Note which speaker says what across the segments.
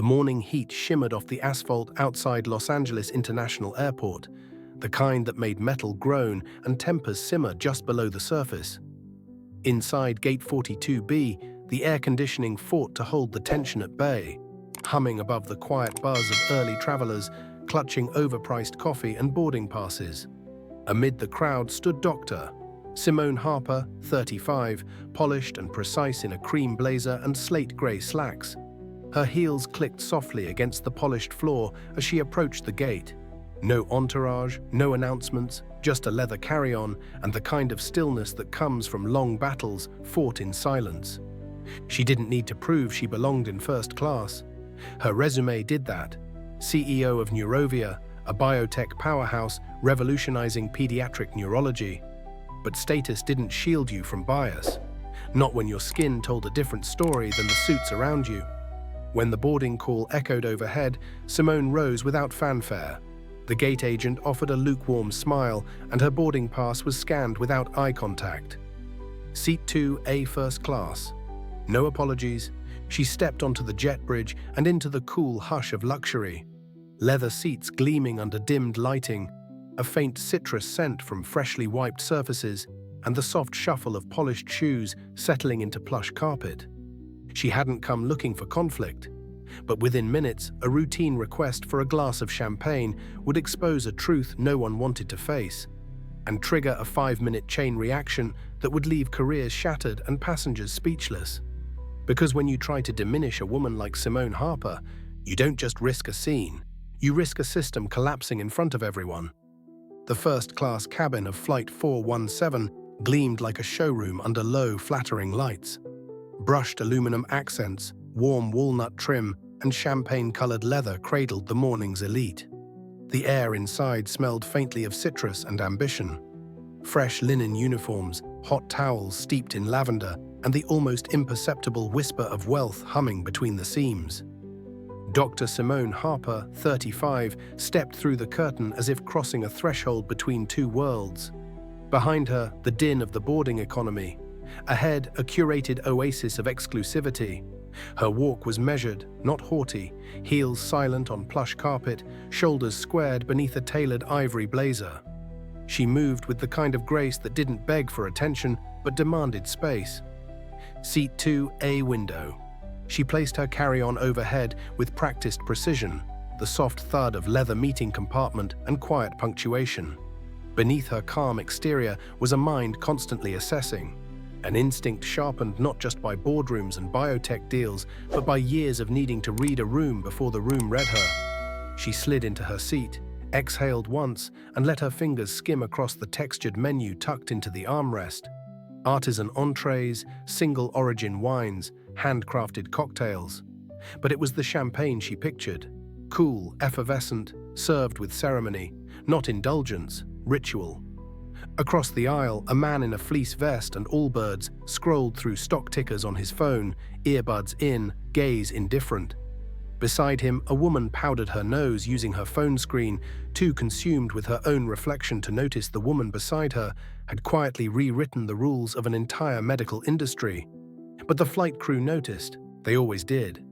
Speaker 1: The morning heat shimmered off the asphalt outside Los Angeles International Airport, the kind that made metal groan and tempers simmer just below the surface. Inside Gate 42B, the air conditioning fought to hold the tension at bay, humming above the quiet buzz of early travelers clutching overpriced coffee and boarding passes. Amid the crowd stood Dr. Simone Harper, 35, polished and precise in a cream blazer and slate-grey slacks. Her heels clicked softly against the polished floor as she approached the gate. No entourage, no announcements, just a leather carry-on and the kind of stillness that comes from long battles fought in silence. She didn't need to prove she belonged in first class. Her resume did that. CEO of Nurovia, a biotech powerhouse revolutionizing pediatric neurology. But status didn't shield you from bias. Not when your skin told a different story than the suits around you. When the boarding call echoed overhead, Simone rose without fanfare. The gate agent offered a lukewarm smile, and her boarding pass was scanned without eye contact. Seat 2A first class. No apologies. She stepped onto the jet bridge and into the cool hush of luxury. Leather seats gleaming under dimmed lighting, a faint citrus scent from freshly wiped surfaces, and the soft shuffle of polished shoes settling into plush carpet. She hadn't come looking for conflict, but within minutes, a routine request for a glass of champagne would expose a truth no one wanted to face, and trigger a 5-minute chain reaction that would leave careers shattered and passengers speechless. Because when you try to diminish a woman like Simone Harper, you don't just risk a scene, you risk a system collapsing in front of everyone. The first-class cabin of Flight 417 gleamed like a showroom under low, flattering lights. Brushed aluminum accents, warm walnut trim, and champagne-colored leather cradled the morning's elite. The air inside smelled faintly of citrus and ambition. Fresh linen uniforms, hot towels steeped in lavender, and the almost imperceptible whisper of wealth humming between the seams. Dr. Simone Harper, 35, stepped through the curtain as if crossing a threshold between two worlds. Behind her, the din of the boarding economy. Ahead, a curated oasis of exclusivity. Her walk was measured, not haughty, heels silent on plush carpet, shoulders squared beneath a tailored ivory blazer. She moved with the kind of grace that didn't beg for attention, but demanded space. Seat 2A window. She placed her carry-on overhead with practiced precision, the soft thud of leather meeting compartment and quiet punctuation. Beneath her calm exterior was a mind constantly assessing, an instinct sharpened not just by boardrooms and biotech deals, but by years of needing to read a room before the room read her. She slid into her seat, exhaled once, and let her fingers skim across the textured menu tucked into the armrest. Artisan entrees, single-origin wines, handcrafted cocktails. But it was the champagne she pictured. Cool, effervescent, served with ceremony, not indulgence, ritual. Across the aisle, a man in a fleece vest and allbirds scrolled through stock tickers on his phone, earbuds in, gaze indifferent. Beside him, a woman powdered her nose using her phone screen, too consumed with her own reflection to notice the woman beside her had quietly rewritten the rules of an entire medical industry. But the flight crew noticed. They always did.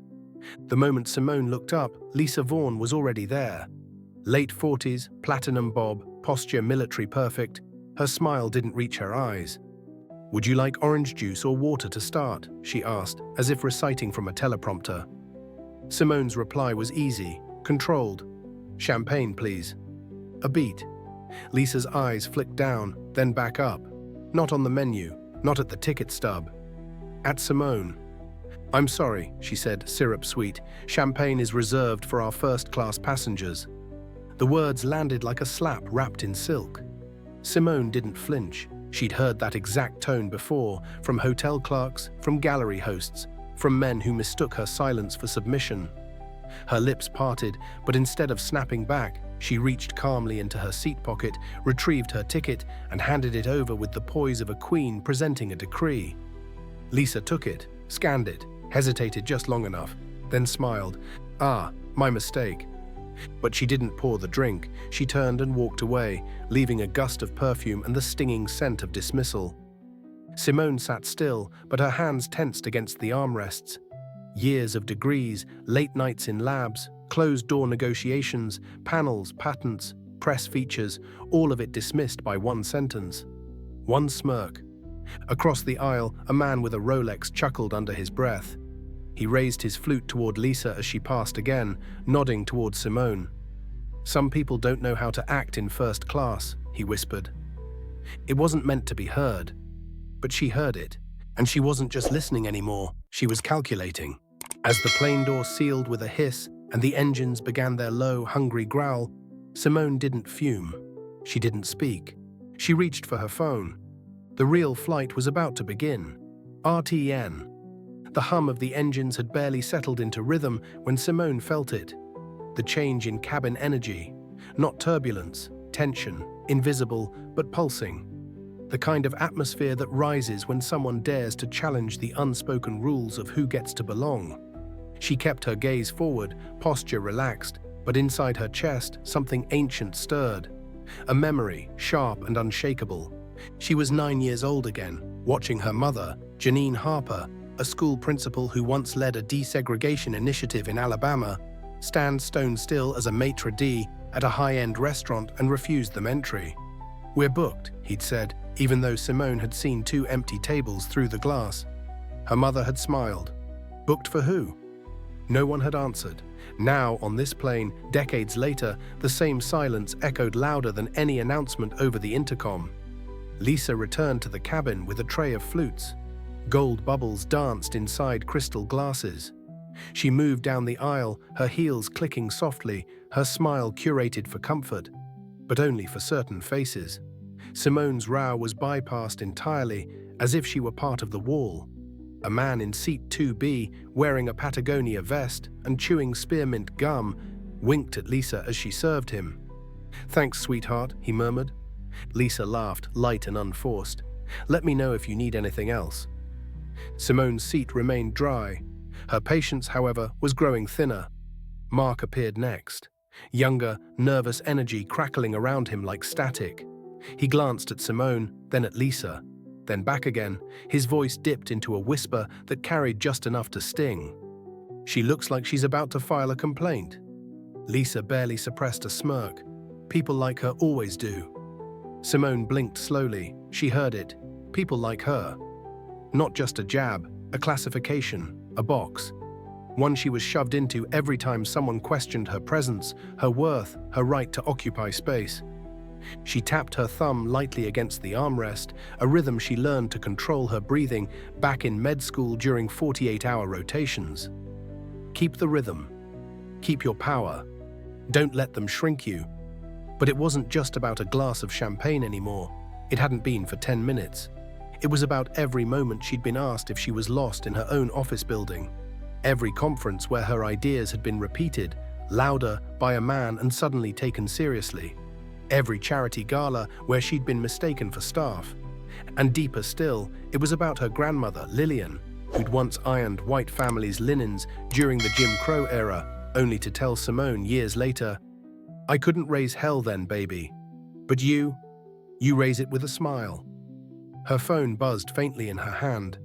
Speaker 1: The moment Simone looked up, Lisa Vaughan was already there. Late 40s, platinum bob, posture military perfect. Her smile didn't reach her eyes. "Would you like orange juice or water to start?" she asked, as if reciting from a teleprompter. Simone's reply was easy, controlled. "Champagne, please." A beat. Lisa's eyes flicked down, then back up. Not on the menu, not at the ticket stub. At Simone. "I'm sorry," she said, syrup sweet. "Champagne is reserved for our first-class passengers." The words landed like a slap wrapped in silk. Simone didn't flinch. She'd heard that exact tone before, from hotel clerks, from gallery hosts, from men who mistook her silence for submission. Her lips parted, but instead of snapping back, she reached calmly into her seat pocket, retrieved her ticket, and handed it over with the poise of a queen presenting a decree. Lisa took it, scanned it, hesitated just long enough, then smiled. "Ah, my mistake." But she didn't pour the drink. She turned and walked away, leaving a gust of perfume and the stinging scent of dismissal. Simone sat still, but her hands tensed against the armrests. Years of degrees, late nights in labs, closed-door negotiations, panels, patents, press features, all of it dismissed by one sentence. One smirk. Across the aisle, a man with a Rolex chuckled under his breath. He raised his flute toward Lisa as she passed again, nodding toward Simone. "Some people don't know how to act in first class," he whispered. It wasn't meant to be heard, but she heard it, and she wasn't just listening anymore, she was calculating. As the plane door sealed with a hiss and the engines began their low, hungry growl, Simone didn't fume. She didn't speak. She reached for her phone. The real flight was about to begin. RTN. The hum of the engines had barely settled into rhythm when Simone felt it. The change in cabin energy. Not turbulence, tension, invisible, but pulsing. The kind of atmosphere that rises when someone dares to challenge the unspoken rules of who gets to belong. She kept her gaze forward, posture relaxed, but inside her chest, something ancient stirred. A memory, sharp and unshakable. She was 9 years old again, watching her mother, Simone Harper, a school principal who once led a desegregation initiative in Alabama, stand stone still as a maitre d' at a high-end restaurant and refused them entry. "We're booked," he'd said, even though Simone had seen 2 empty tables through the glass. Her mother had smiled. Booked for who? No one had answered. Now, on this plane, decades later, the same silence echoed louder than any announcement over the intercom. Lisa returned to the cabin with a tray of flutes. Gold bubbles danced inside crystal glasses. She moved down the aisle, her heels clicking softly, her smile curated for comfort, but only for certain faces. Simone's row was bypassed entirely, as if she were part of the wall. A man in seat 2B, wearing a Patagonia vest and chewing spearmint gum, winked at Lisa as she served him. "Thanks, sweetheart," he murmured. Lisa laughed, light and unforced. "Let me know if you need anything else." Simone's seat remained dry. Her patience, however, was growing thinner. Mark appeared next. Younger, nervous energy crackling around him like static. He glanced at Simone, then at Lisa, then back again. His voice dipped into a whisper that carried just enough to sting. "She looks like she's about to file a complaint." Lisa barely suppressed a smirk. People like her always do. Simone blinked slowly. She heard it. People like her. Not just a jab, a classification, a box. One she was shoved into every time someone questioned her presence, her worth, her right to occupy space. She tapped her thumb lightly against the armrest, a rhythm she learned to control her breathing back in med school during 48-hour rotations. Keep the rhythm. Keep your power. Don't let them shrink you. But it wasn't just about a glass of champagne anymore. It hadn't been for 10 minutes. It was about every moment she'd been asked if she was lost in her own office building. Every conference where her ideas had been repeated, louder, by a man and suddenly taken seriously. Every charity gala where she'd been mistaken for staff. And deeper still, it was about her grandmother, Lillian, who'd once ironed white families' linens during the Jim Crow era, only to tell Simone years later, "I couldn't raise hell then, baby. But you raise it with a smile." Her phone buzzed faintly in her hand.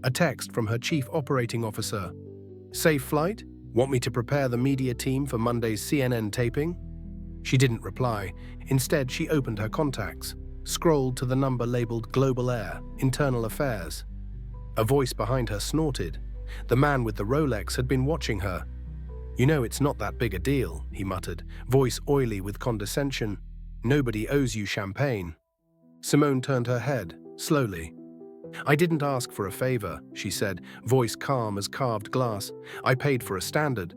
Speaker 1: A text from her chief operating officer. "Safe flight? Want me to prepare the media team for Monday's CNN taping?" She didn't reply. Instead, she opened her contacts, scrolled to the number labeled Global Air, Internal Affairs. A voice behind her snorted. The man with the Rolex had been watching her. "You know it's not that big a deal," he muttered, voice oily with condescension. "Nobody owes you champagne." Simone turned her head, slowly. "I didn't ask for a favor," she said, voice calm as carved glass. "I paid for a standard."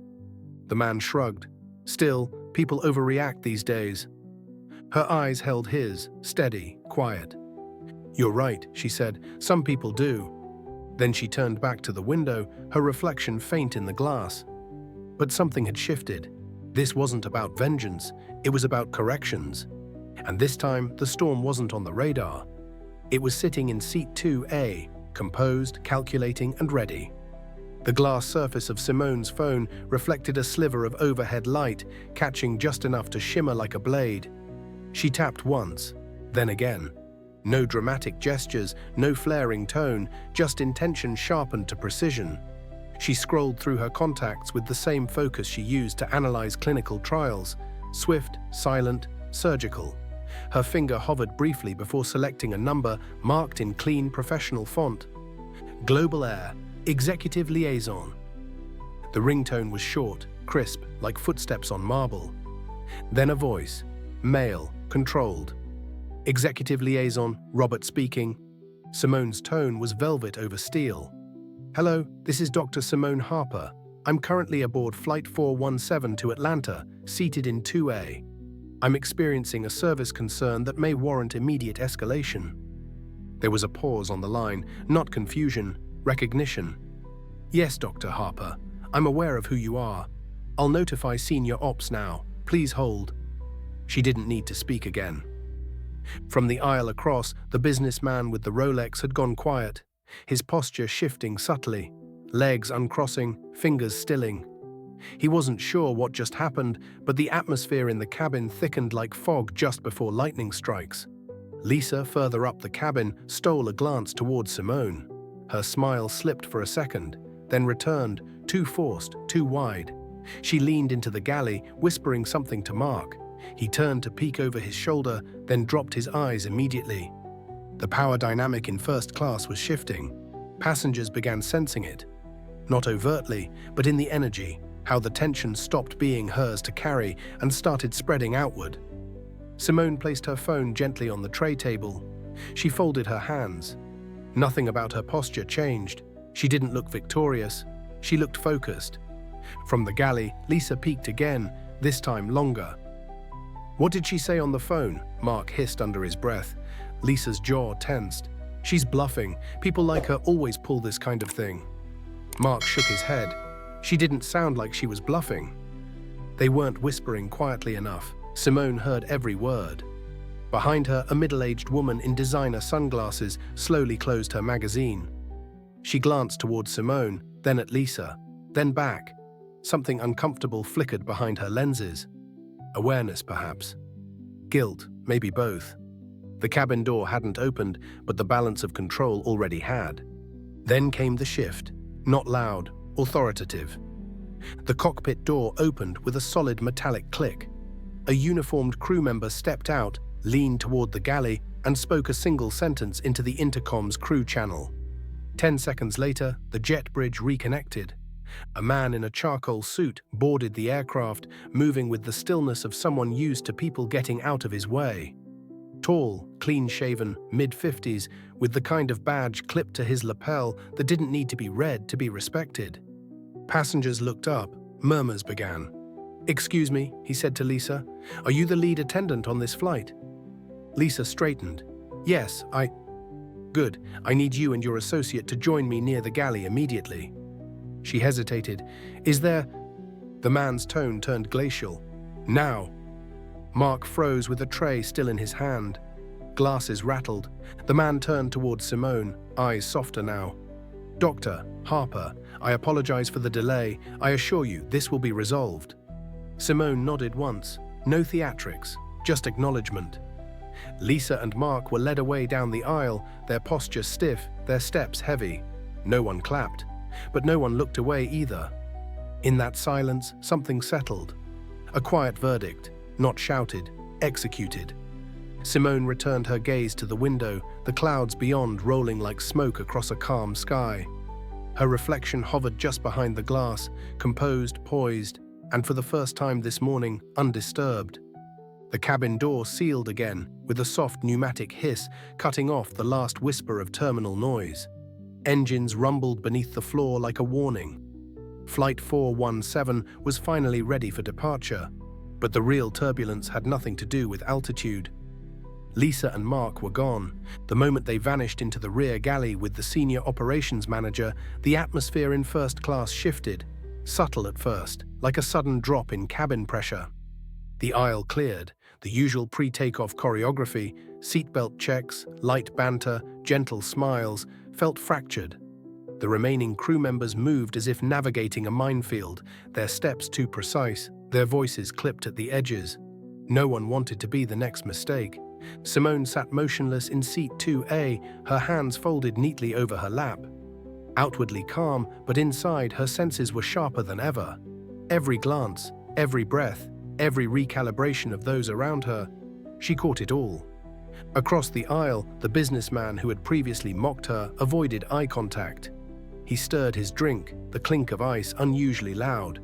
Speaker 1: The man shrugged. "Still, people overreact these days." Her eyes held his, steady, quiet. "You're right," she said. "Some people do." Then she turned back to the window, her reflection faint in the glass. But something had shifted. This wasn't about vengeance, it was about corrections. And this time, the storm wasn't on the radar. It was sitting in seat 2A, composed, calculating, and ready. The glass surface of Simone's phone reflected a sliver of overhead light, catching just enough to shimmer like a blade. She tapped once, then again. No dramatic gestures, no flaring tone, just intention sharpened to precision. She scrolled through her contacts with the same focus she used to analyze clinical trials: swift, silent, surgical. Her finger hovered briefly before selecting a number marked in clean, professional font. Global Air, Executive Liaison. The ringtone was short, crisp, like footsteps on marble. Then a voice, male, controlled. Executive Liaison, Robert speaking. Simone's tone was velvet over steel. Hello, this is Dr. Simone Harper. I'm currently aboard Flight 417 to Atlanta, seated in 2A. I'm experiencing a service concern that may warrant immediate escalation. There was a pause on the line, not confusion, recognition. Yes, Dr. Harper, I'm aware of who you are. I'll notify Senior Ops now. Please hold. She didn't need to speak again. From the aisle across, the businessman with the Rolex had gone quiet, his posture shifting subtly, legs uncrossing, fingers stilling. He wasn't sure what just happened, but the atmosphere in the cabin thickened like fog just before lightning strikes. Lisa, further up the cabin, stole a glance towards Simone. Her smile slipped for a second, then returned, too forced, too wide. She leaned into the galley, whispering something to Mark. He turned to peek over his shoulder, then dropped his eyes immediately. The power dynamic in first class was shifting. Passengers began sensing it. Not overtly, but in the energy, how the tension stopped being hers to carry and started spreading outward. Simone placed her phone gently on the tray table. She folded her hands. Nothing about her posture changed. She didn't look victorious. She looked focused. From the galley, Lisa peeked again, this time longer. What did she say on the phone? Mark hissed under his breath. Lisa's jaw tensed. She's bluffing. People like her always pull this kind of thing. Mark shook his head. She didn't sound like she was bluffing. They weren't whispering quietly enough. Simone heard every word. Behind her, a middle-aged woman in designer sunglasses slowly closed her magazine. She glanced towards Simone, then at Lisa, then back. Something uncomfortable flickered behind her lenses. Awareness, perhaps. Guilt, maybe both. The cabin door hadn't opened, but the balance of control already had. Then came the shift, not loud, authoritative. The cockpit door opened with a solid metallic click. A uniformed crew member stepped out, leaned toward the galley, and spoke a single sentence into the intercom's crew channel. 10 seconds later, the jet bridge reconnected. A man in a charcoal suit boarded the aircraft, moving with the stillness of someone used to people getting out of his way. Tall, clean-shaven, mid-50s, with the kind of badge clipped to his lapel that didn't need to be read to be respected. Passengers looked up. Murmurs began. "Excuse me," he said to Lisa. "Are you the lead attendant on this flight?" Lisa straightened. "Yes, Good. I need you and your associate to join me near the galley immediately." She hesitated. "Is there—" The man's tone turned glacial. "Now." Mark froze with a tray still in his hand. Glasses rattled. The man turned towards Simone, eyes softer now. "Dr. Harper, I apologize for the delay. I assure you, this will be resolved." Simone nodded once. No theatrics, just acknowledgement. Lisa and Mark were led away down the aisle, their posture stiff, their steps heavy. No one clapped, but no one looked away either. In that silence, something settled. A quiet verdict, not shouted, executed. Simone returned her gaze to the window, the clouds beyond rolling like smoke across a calm sky. Her reflection hovered just behind the glass, composed, poised, and for the first time this morning, undisturbed. The cabin door sealed again, with a soft pneumatic hiss cutting off the last whisper of terminal noise. Engines rumbled beneath the floor like a warning. Flight 417 was finally ready for departure, but the real turbulence had nothing to do with altitude. Lisa and Mark were gone. The moment they vanished into the rear galley with the senior operations manager, the atmosphere in first class shifted, subtle at first, like a sudden drop in cabin pressure. The aisle cleared. The usual pre-takeoff choreography, seatbelt checks, light banter, gentle smiles, felt fractured. The remaining crew members moved as if navigating a minefield, their steps too precise, their voices clipped at the edges. No one wanted to be the next mistake. Simone sat motionless in seat 2A, her hands folded neatly over her lap. Outwardly calm, but inside her senses were sharper than ever. Every glance, every breath, every recalibration of those around her, she caught it all. Across the aisle, the businessman who had previously mocked her avoided eye contact. He stirred his drink, the clink of ice unusually loud.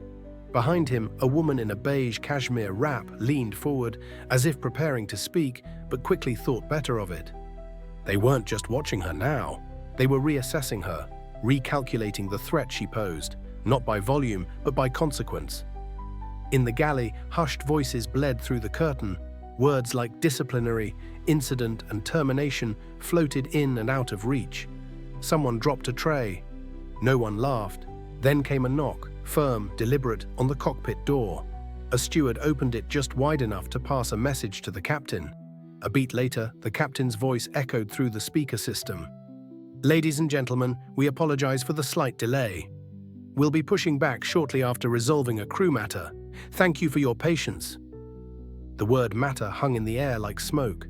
Speaker 1: Behind him, a woman in a beige cashmere wrap leaned forward, as if preparing to speak, but quickly thought better of it. They weren't just watching her now. They were reassessing her, recalculating the threat she posed, not by volume, but by consequence. In the galley, hushed voices bled through the curtain. Words like disciplinary, incident, and termination floated in and out of reach. Someone dropped a tray. No one laughed. Then came a knock, firm, deliberate, on the cockpit door. A steward opened it just wide enough to pass a message to the captain. A beat later, the captain's voice echoed through the speaker system. "Ladies and gentlemen, we apologize for the slight delay. We'll be pushing back shortly after resolving a crew matter. Thank you for your patience." The word matter hung in the air like smoke.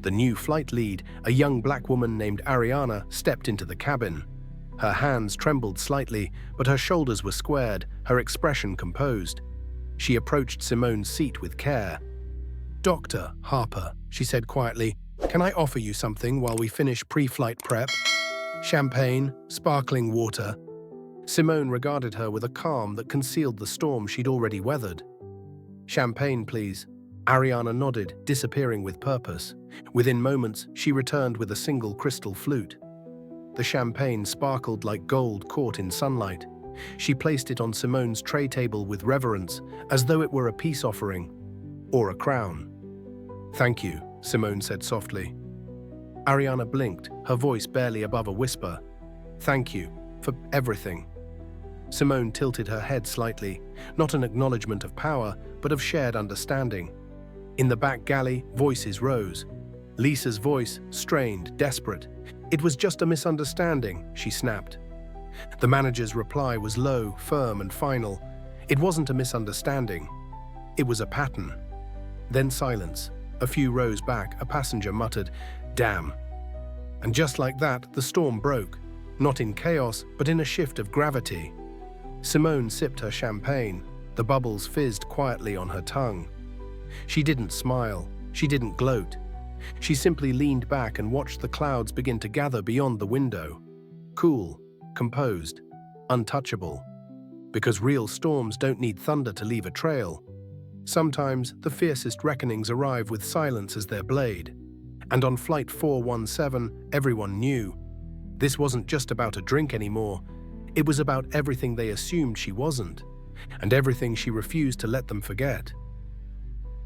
Speaker 1: The new flight lead, a young black woman named Ariana, stepped into the cabin. Her hands trembled slightly, but her shoulders were squared, her expression composed. She approached Simone's seat with care. "Dr. Harper," she said quietly, "can I offer you something while we finish pre-flight prep? Champagne, sparkling water." Simone regarded her with a calm that concealed the storm she'd already weathered. "Champagne, please." Ariana nodded, disappearing with purpose. Within moments, she returned with a single crystal flute. The champagne sparkled like gold caught in sunlight. She placed it on Simone's tray table with reverence, as though it were a peace offering, or a crown. "Thank you," Simone said softly. Ariana blinked, her voice barely above a whisper. "Thank you, for everything." Simone tilted her head slightly, not an acknowledgement of power, but of shared understanding. In the back galley, voices rose. Lisa's voice, strained, desperate. "It was just a misunderstanding," she snapped. The manager's reply was low, firm, and final. It wasn't a misunderstanding. It was a pattern. Then silence. A few rows back, a passenger muttered, "Damn." And just like that, the storm broke. Not in chaos, but in a shift of gravity. Simone sipped her champagne. The bubbles fizzed quietly on her tongue. She didn't smile. She didn't gloat. She simply leaned back and watched the clouds begin to gather beyond the window. Cool, composed, untouchable. Because real storms don't need thunder to leave a trail. Sometimes, the fiercest reckonings arrive with silence as their blade. And on Flight 417, everyone knew. This wasn't just about a drink anymore. It was about everything they assumed she wasn't, and everything she refused to let them forget.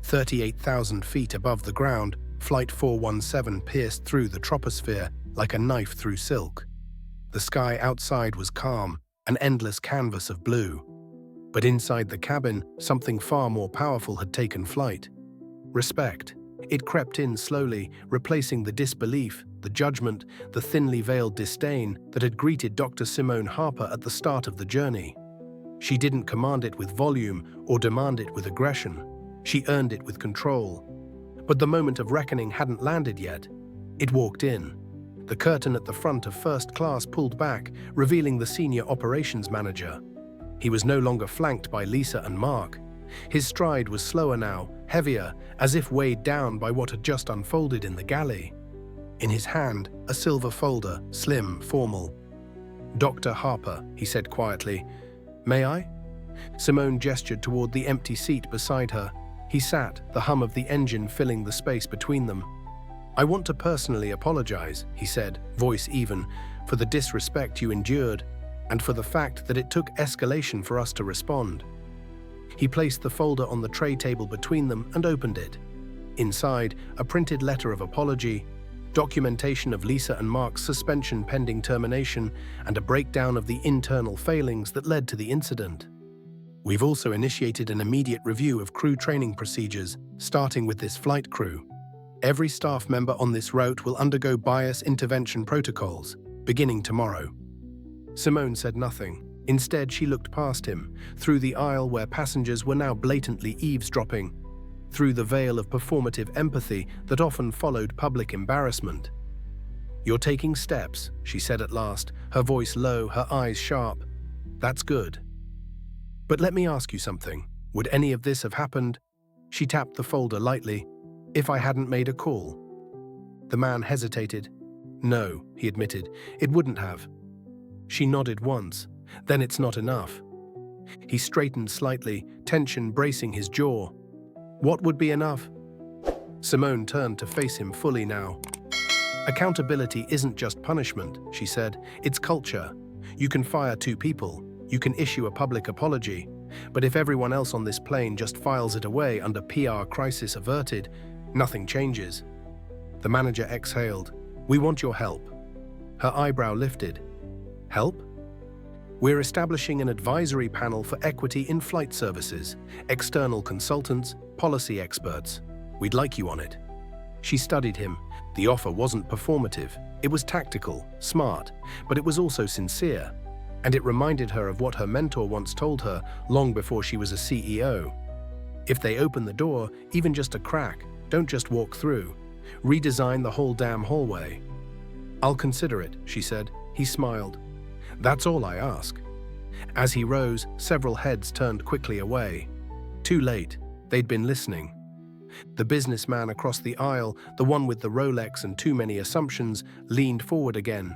Speaker 1: 38,000 feet above the ground, Flight 417 pierced through the troposphere like a knife through silk. The sky outside was calm, an endless canvas of blue. But inside the cabin, something far more powerful had taken flight. Respect. It crept in slowly, replacing the disbelief, the judgment, the thinly veiled disdain that had greeted Dr. Simone Harper at the start of the journey. She didn't command it with volume or demand it with aggression. She earned it with control. But the moment of reckoning hadn't landed yet. It walked in. The curtain at the front of first class pulled back, revealing the senior operations manager. He was no longer flanked by Lisa and Mark. His stride was slower now, heavier, as if weighed down by what had just unfolded in the galley. In his hand, a silver folder, slim, formal. "Dr. Harper," he said quietly. "May I?" Simone gestured toward the empty seat beside her. He sat, the hum of the engine filling the space between them. "I want to personally apologize," he said, voice even, "for the disrespect you endured, and for the fact that it took escalation for us to respond." He placed the folder on the tray table between them and opened it. Inside, a printed letter of apology, documentation of Lisa and Mark's suspension pending termination, and a breakdown of the internal failings that led to the incident. "We've also initiated an immediate review of crew training procedures, starting with this flight crew. Every staff member on this route will undergo bias intervention protocols, beginning tomorrow." Simone said nothing. Instead, she looked past him, through the aisle where passengers were now blatantly eavesdropping, through the veil of performative empathy that often followed public embarrassment. "You're taking steps," she said at last, her voice low, her eyes sharp. "That's good. But let me ask you something. Would any of this have happened?" She tapped the folder lightly. "If I hadn't made a call?" The man hesitated. "No," he admitted, "it wouldn't have." She nodded once. "Then it's not enough." He straightened slightly, tension bracing his jaw. "What would be enough?" Simone turned to face him fully now. "Accountability isn't just punishment," she said. "It's culture. You can fire 2 people. You can issue a public apology. But if everyone else on this plane just files it away under PR crisis averted, nothing changes." The manager exhaled. "We want your help." Her eyebrow lifted. "Help?" "We're establishing an advisory panel for equity in flight services, external consultants, policy experts. We'd like you on it." She studied him. The offer wasn't performative. It was tactical, smart, but it was also sincere. And it reminded her of what her mentor once told her long before she was a CEO. If they open the door, even just a crack, don't just walk through. Redesign the whole damn hallway. "I'll consider it," she said. He smiled. "That's all I ask." As he rose, several heads turned quickly away. Too late. They'd been listening. The businessman across the aisle, the one with the Rolex and too many assumptions, leaned forward again.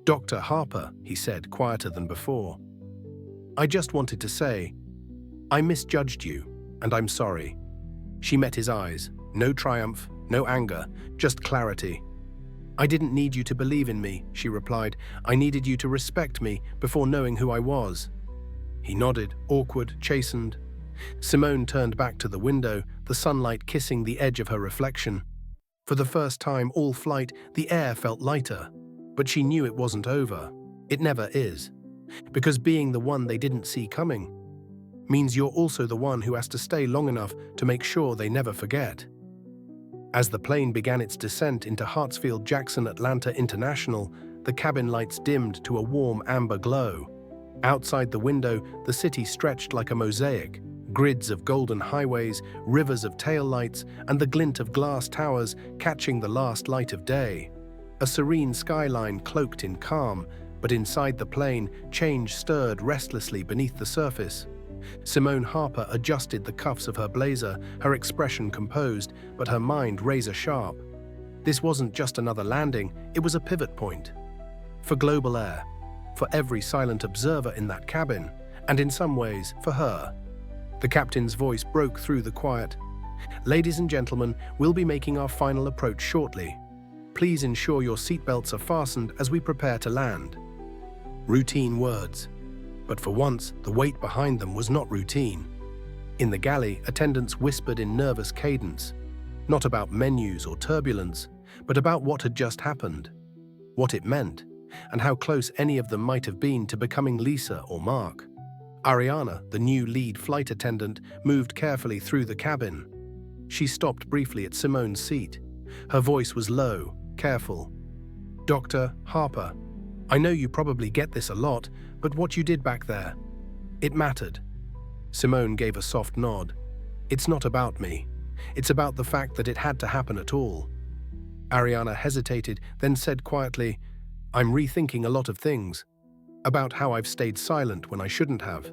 Speaker 1: "Dr. Harper," he said, quieter than before. "I just wanted to say, I misjudged you, and I'm sorry." She met his eyes. No triumph, no anger, just clarity. "I didn't need you to believe in me," she replied. "I needed you to respect me before knowing who I was." He nodded, awkward, chastened. Simone turned back to the window, the sunlight kissing the edge of her reflection. For the first time all flight, the air felt lighter. But she knew it wasn't over. It never is. Because being the one they didn't see coming means you're also the one who has to stay long enough to make sure they never forget. As the plane began its descent into Hartsfield-Jackson Atlanta International, the cabin lights dimmed to a warm amber glow. Outside the window, the city stretched like a mosaic. Grids of golden highways, rivers of taillights, and the glint of glass towers catching the last light of day. A serene skyline cloaked in calm, but inside the plane, change stirred restlessly beneath the surface. Simone Harper adjusted the cuffs of her blazer, her expression composed, but her mind razor-sharp. This wasn't just another landing, it was a pivot point. For Global Air, for every silent observer in that cabin, and in some ways, for her. The captain's voice broke through the quiet. "Ladies and gentlemen, we'll be making our final approach shortly. Please ensure your seatbelts are fastened as we prepare to land." Routine words. But for once, the weight behind them was not routine. In the galley, attendants whispered in nervous cadence, not about menus or turbulence, but about what had just happened, what it meant, and how close any of them might have been to becoming Lisa or Mark. Ariana, the new lead flight attendant, moved carefully through the cabin. She stopped briefly at Simone's seat. Her voice was low, careful. "Dr. Harper, I know you probably get this a lot, but what you did back there, it mattered." Simone gave a soft nod. "It's not about me. It's about the fact that it had to happen at all." Ariana hesitated, then said quietly, "I'm rethinking a lot of things. About how I've stayed silent when I shouldn't have."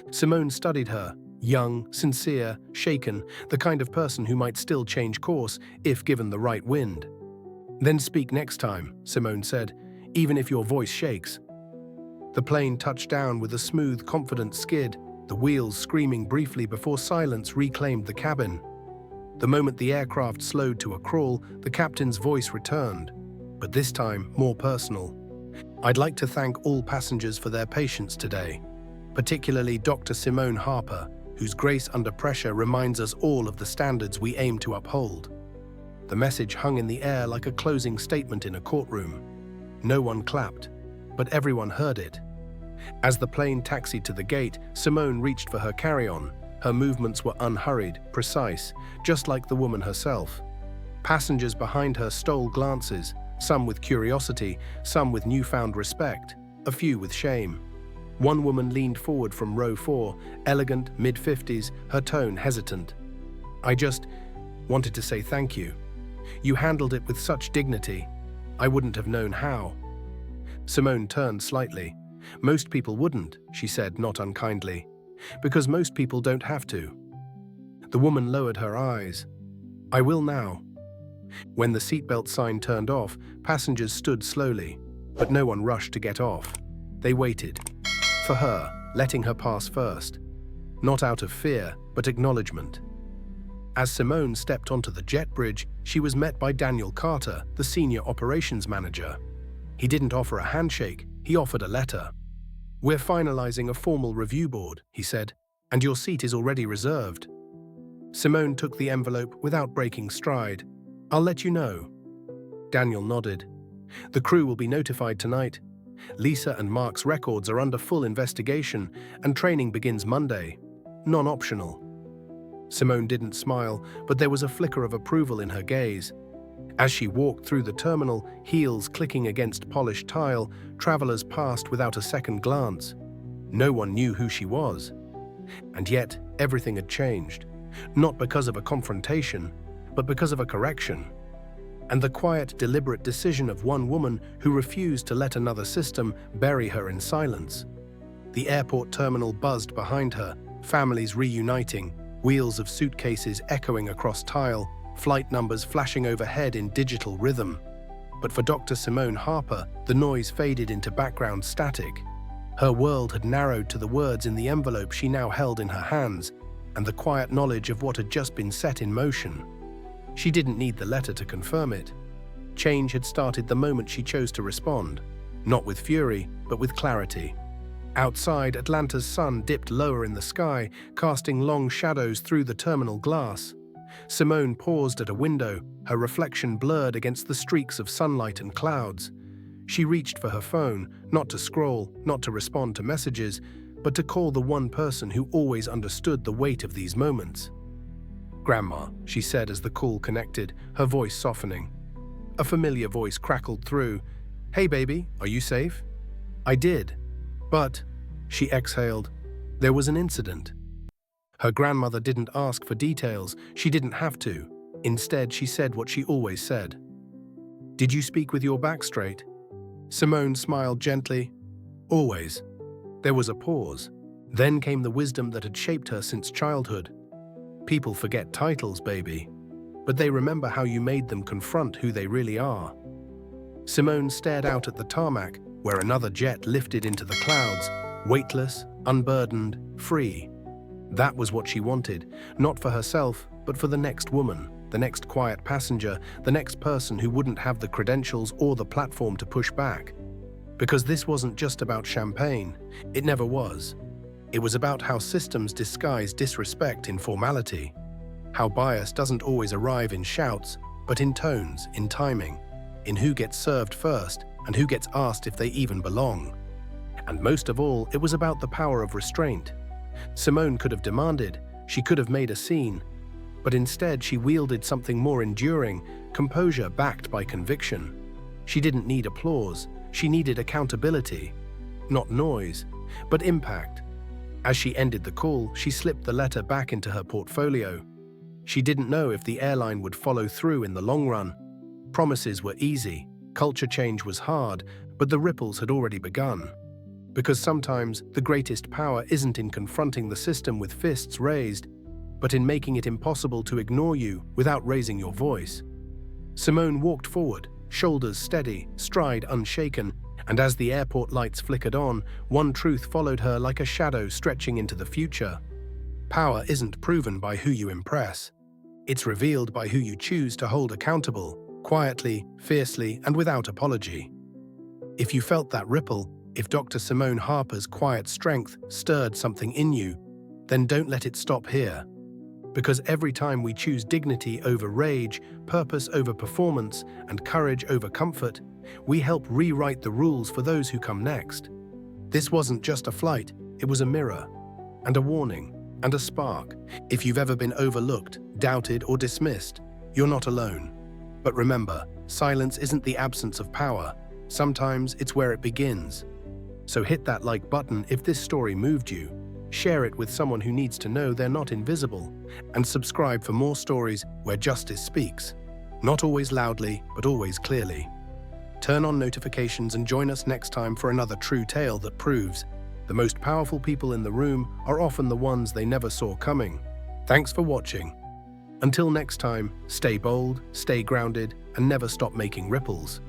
Speaker 1: Simone studied her, young, sincere, shaken, the kind of person who might still change course if given the right wind. "Then speak next time," Simone said, "even if your voice shakes." The plane touched down with a smooth, confident skid, the wheels screaming briefly before silence reclaimed the cabin. The moment the aircraft slowed to a crawl, the captain's voice returned, but this time more personal. "I'd like to thank all passengers for their patience today, particularly Dr. Simone Harper, whose grace under pressure reminds us all of the standards we aim to uphold." The message hung in the air like a closing statement in a courtroom. No one clapped, but everyone heard it. As the plane taxied to the gate, Simone reached for her carry-on. Her movements were unhurried, precise, just like the woman herself. Passengers behind her stole glances, some with curiosity, some with newfound respect, a few with shame. One woman leaned forward from row 4, elegant, mid-50s, her tone hesitant. "I just wanted to say thank you. You handled it with such dignity. I wouldn't have known how." Simone turned slightly. "Most people wouldn't," she said, not unkindly, "because most people don't have to." The woman lowered her eyes. "I will now." When the seatbelt sign turned off, passengers stood slowly, but no one rushed to get off. They waited. For her, letting her pass first. Not out of fear, but acknowledgement. As Simone stepped onto the jet bridge, she was met by Daniel Carter, the senior operations manager. He didn't offer a handshake, he offered a letter. "We're finalizing a formal review board," he said, "and your seat is already reserved." Simone took the envelope without breaking stride. "I'll let you know." Daniel nodded. "The crew will be notified tonight. Lisa and Mark's records are under full investigation, and training begins Monday. Non-optional." Simone didn't smile, but there was a flicker of approval in her gaze. As she walked through the terminal, heels clicking against polished tile, travelers passed without a second glance. No one knew who she was. And yet, everything had changed. Not because of a confrontation, but because of a correction. And the quiet, deliberate decision of one woman who refused to let another system bury her in silence. The airport terminal buzzed behind her, families reuniting, wheels of suitcases echoing across tile, flight numbers flashing overhead in digital rhythm. But for Dr. Simone Harper, the noise faded into background static. Her world had narrowed to the words in the envelope she now held in her hands, and the quiet knowledge of what had just been set in motion. She didn't need the letter to confirm it. Change had started the moment she chose to respond, not with fury, but with clarity. Outside, Atlanta's sun dipped lower in the sky, casting long shadows through the terminal glass. Simone paused at a window, her reflection blurred against the streaks of sunlight and clouds. She reached for her phone, not to scroll, not to respond to messages, but to call the one person who always understood the weight of these moments. "Grandma," she said as the call connected, her voice softening. A familiar voice crackled through. "Hey baby, are you safe?" "I did. But," she exhaled, "there was an incident." Her grandmother didn't ask for details, she didn't have to. Instead, she said what she always said. "Did you speak with your back straight?" Simone smiled gently. "Always." There was a pause. Then came the wisdom that had shaped her since childhood. "People forget titles, baby, but they remember how you made them confront who they really are." Simone stared out at the tarmac, where another jet lifted into the clouds, weightless, unburdened, free. That was what she wanted, not for herself, but for the next woman, the next quiet passenger, the next person who wouldn't have the credentials or the platform to push back. Because this wasn't just about champagne. It never was. It was about how systems disguise disrespect in formality. How bias doesn't always arrive in shouts, but in tones, in timing, in who gets served first and who gets asked if they even belong. And most of all, it was about the power of restraint. Simone could have demanded, she could have made a scene, but instead she wielded something more enduring, composure backed by conviction. She didn't need applause, she needed accountability. Not noise, but impact. As she ended the call, she slipped the letter back into her portfolio. She didn't know if the airline would follow through in the long run. Promises were easy, culture change was hard, but the ripples had already begun. Because sometimes the greatest power isn't in confronting the system with fists raised, but in making it impossible to ignore you without raising your voice. Simone walked forward, shoulders steady, stride unshaken, and as the airport lights flickered on, one truth followed her like a shadow stretching into the future. Power isn't proven by who you impress. It's revealed by who you choose to hold accountable, quietly, fiercely, and without apology. If you felt that ripple, if Dr. Simone Harper's quiet strength stirred something in you, then don't let it stop here. Because every time we choose dignity over rage, purpose over performance, and courage over comfort, we help rewrite the rules for those who come next. This wasn't just a flight, it was a mirror, and a warning, and a spark. If you've ever been overlooked, doubted, or dismissed, you're not alone. But remember, silence isn't the absence of power. Sometimes it's where it begins. So hit that like button if this story moved you, share it with someone who needs to know they're not invisible, and subscribe for more stories where justice speaks. Not always loudly, but always clearly. Turn on notifications and join us next time for another true tale that proves the most powerful people in the room are often the ones they never saw coming. Thanks for watching. Until next time, stay bold, stay grounded, and never stop making ripples.